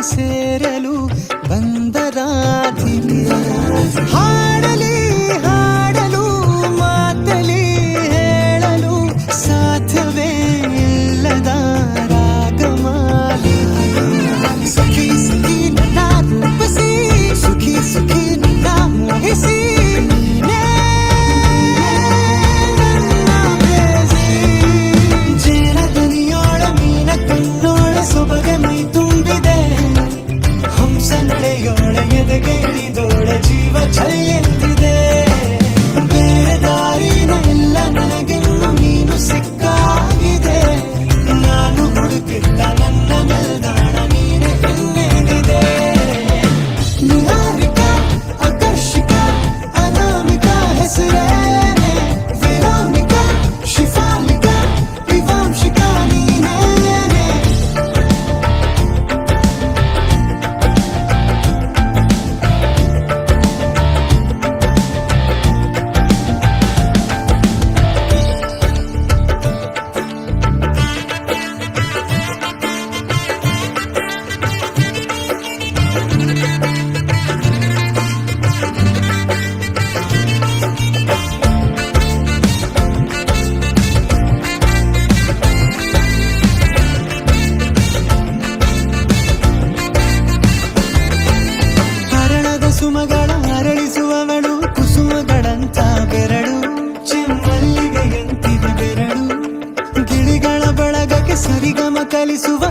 ಸೇರಲು ಬಂದ ರಾಧಿಕೆ ಹಾಡಲಿ ಹಾಡಲು ಮಾತಲಿ ಹೇಳಲು ಸಾಧ್ಯವೇ ಇಲ್ಲದ ರಾಗಮಾಲಿಕೆ ಸಖಿ ಸಖಿ ನನ್ನ ರೂಪಿಸಿ ಸುಖಿ ಸುಖಿ ನನ್ನ ಮೋಹಿಸಿ ನೀನೇ ನನ್ನ ಪ್ರೇಯಸಿ. ಜೇನ ದನಿಯೋಳ ಮೀನ ಕಣ್ಣೋಳ ಸೊಬಗೆ ಮೈ ತುಂಬಿದೆ ಹಂಸ ನಡೆಯೋಳ ಎದೆಗೆ ಇಳಿದೋಳ ಜೀವ ಚಲಿಯಂತೆ